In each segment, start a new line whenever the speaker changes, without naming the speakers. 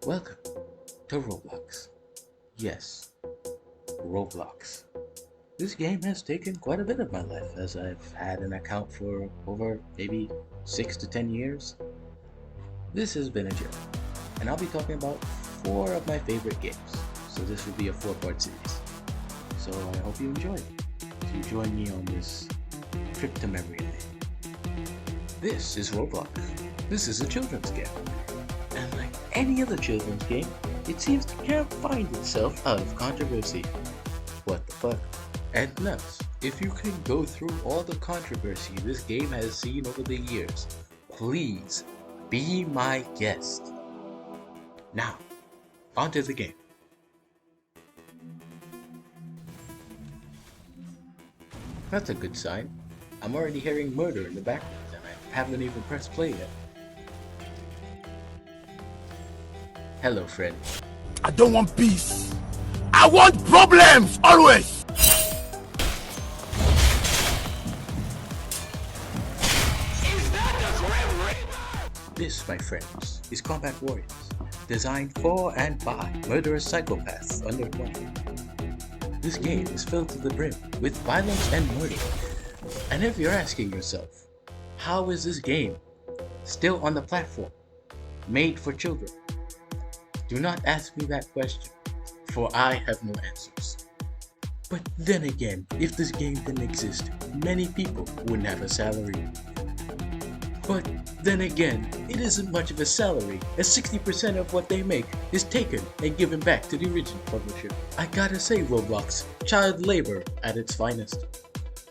Welcome to Roblox. Yes, Roblox. This game has taken quite a bit of my life as I've had an account for over maybe 6 to 10 years. This has been a journey, and I'll be talking about 4 of my favorite games. So this will be a 4-part series. So I hope you enjoy it. So you join me on this trip to memory lane. This is Roblox. This is a children's game. And like any other children's game, it seems to can't find itself out of controversy. What the fuck? And plus, if you can go through all the controversy this game has seen over the years, please be my guest. Now, onto the game. That's a good sign. I'm already hearing murder in the background and I haven't even pressed play yet. Hello, friend.
I don't want peace. I want problems, always.
This, my friends, is Combat Warriors, designed for and by murderous psychopaths under 20. This game is filled to the brim with violence and murder. And if you're asking yourself, how is this game still on the platform, made for children? Do not ask me that question, for I have no answers. But then again, if this game didn't exist, many people wouldn't have a salary. But then again, it isn't much of a salary, as 60% of what they make is taken and given back to the original publisher. I gotta say, Roblox, child labor at its finest.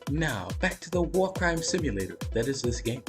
Now, back to the Warcrimes simulator that is this game.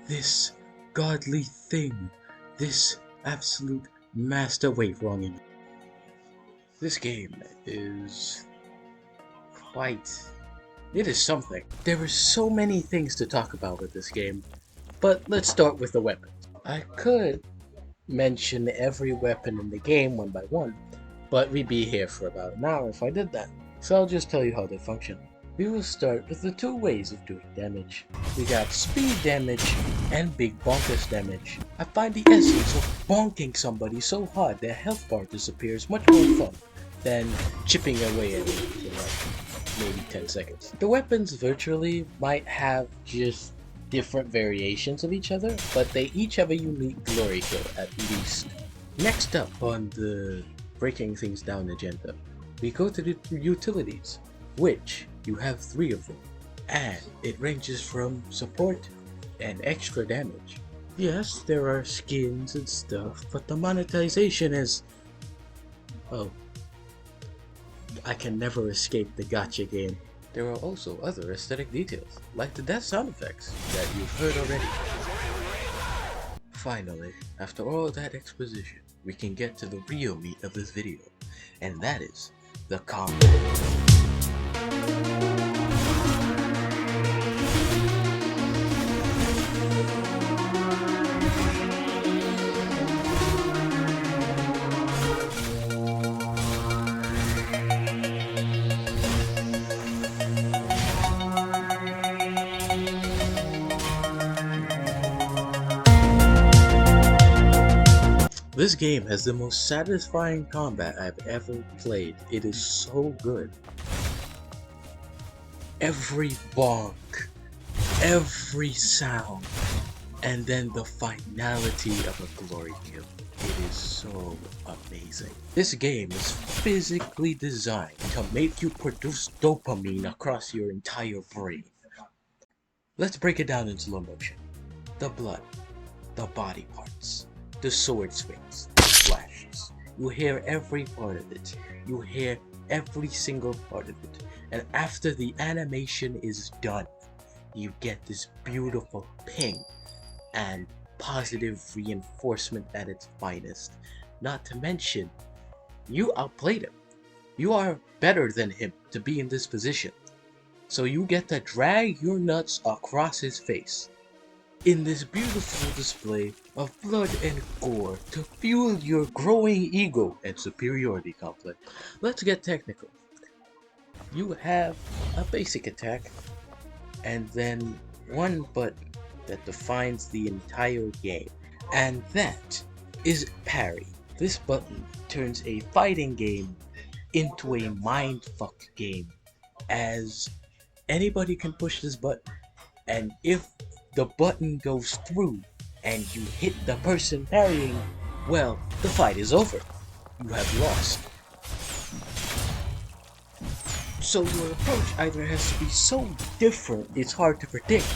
This godly thing, this absolute master. Wait, wrong image. This game is it is something. There are so many things to talk about with this game, but let's start with the weapons. I could mention every weapon in the game one by one, but we'd be here for about an hour if I did that. So I'll just tell you how they function. We will start with the 2 ways of doing damage. We got speed damage and big bonkers damage. I find the essence of bonking somebody so hard their health bar disappears much more fun than chipping away at it for like maybe 10 seconds. The weapons virtually might have just different variations of each other, but they each have a unique glory kill at least. Next up on the breaking things down agenda, we go to the utilities, which you have 3 of them, and it ranges from support and extra damage. Yes, there are skins and stuff, but the monetization is... oh, I can never escape the gacha game. There are also other aesthetic details, like the death sound effects that you've heard already. Finally, after all that exposition, we can get to the real meat of this video, and that is the combat. This game has the most satisfying combat I've ever played. It is so good. Every bonk, every sound, and then the finality of a glory kill. It is so amazing. This game is physically designed to make you produce dopamine across your entire brain. Let's break it down in slow motion. The blood, the body parts, the sword swings, the flashes. You hear every part of it. You hear every single part of it. And after the animation is done, you get this beautiful ping and positive reinforcement at its finest. Not to mention, you outplayed him. You are better than him to be in this position. So you get to drag your nuts across his face in this beautiful display of blood and gore to fuel your growing ego and superiority complex. Let's get technical. You have a basic attack, and then one button that defines the entire game, and that is parry. This button turns a fighting game into a mindfuck game, as anybody can push this button, and if the button goes through and you hit the person parrying, well, the fight is over. You have lost. So your approach either has to be so different it's hard to predict,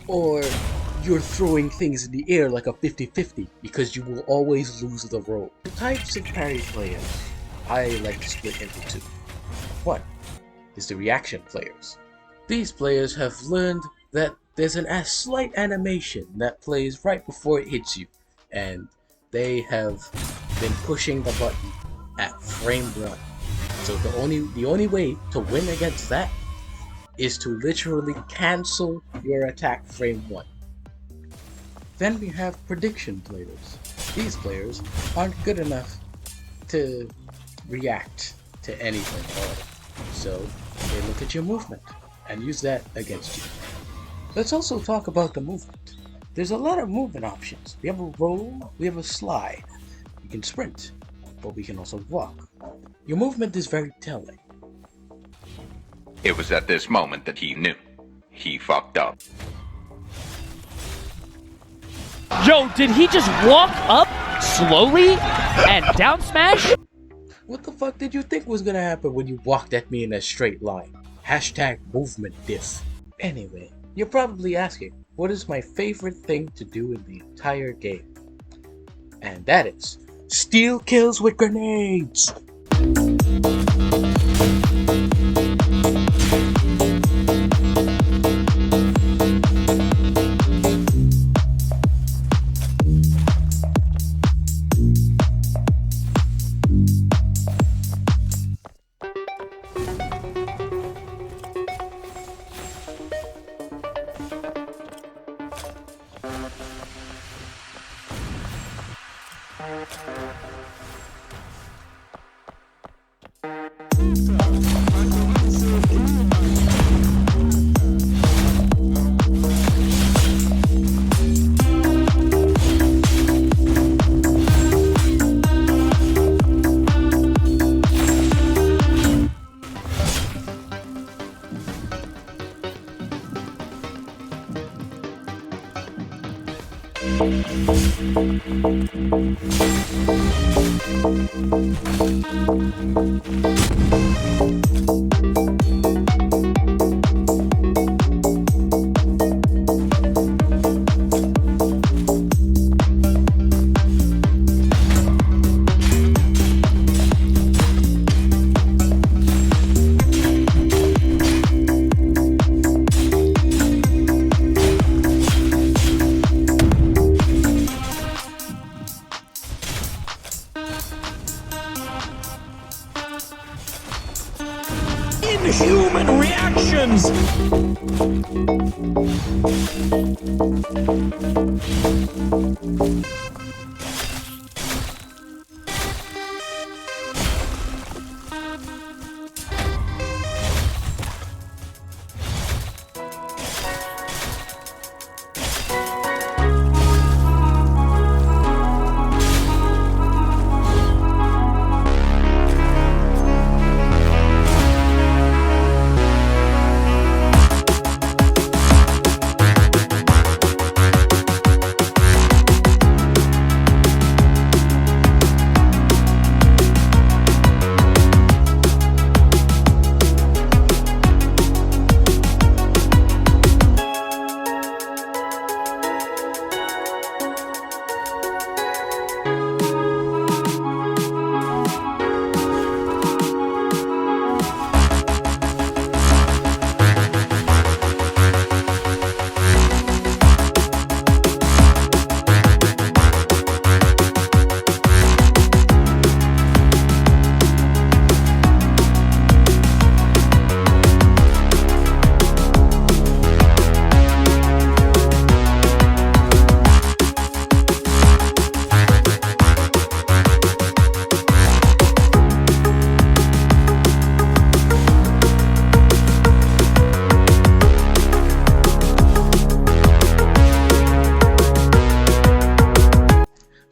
or you're throwing things in the air like a 50-50 because you will always lose the roll. The types of parry players I like to split into two. One is the reaction players. These players have learned that there's a slight animation that plays right before it hits you, and they have been pushing the button at frame 1. So the only way to win against that is to literally cancel your attack frame 1. Then we have prediction players. These players aren't good enough to react to anything at all, so they look at your movement and use that against you. Let's also talk about the movement. There's a lot of movement options. We have a roll, we have a slide. We can sprint, but we can also walk. Your movement is very telling.
It was at this moment that he knew. He fucked up.
Yo, did he just walk up slowly and down smash?
What the fuck did you think was gonna happen when you walked at me in a straight line? Hashtag movement diff. Anyway, you're probably asking, what is my favorite thing to do in the entire game? And that is, steal kills with grenades!
Inhuman reactions!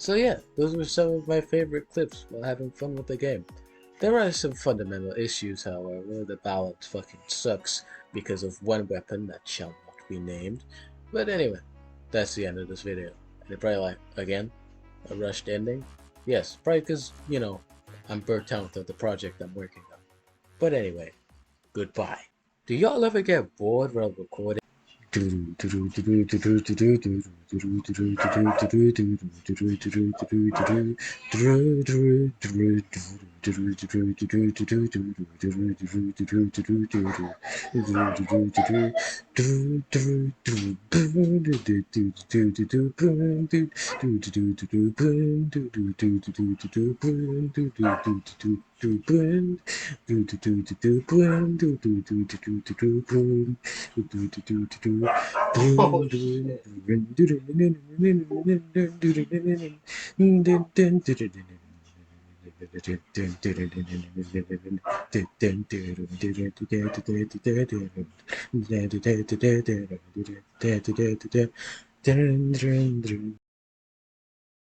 So yeah, those were some of my favorite clips while having fun with the game. There are some fundamental issues, however. The balance fucking sucks because of one weapon that shall not be named. But anyway, that's the end of this video. And you're probably like, again, a rushed ending? Yes, probably because, I'm burnt out of the project I'm working on. But anyway, goodbye. Do y'all ever get bored while recording? Oh shit.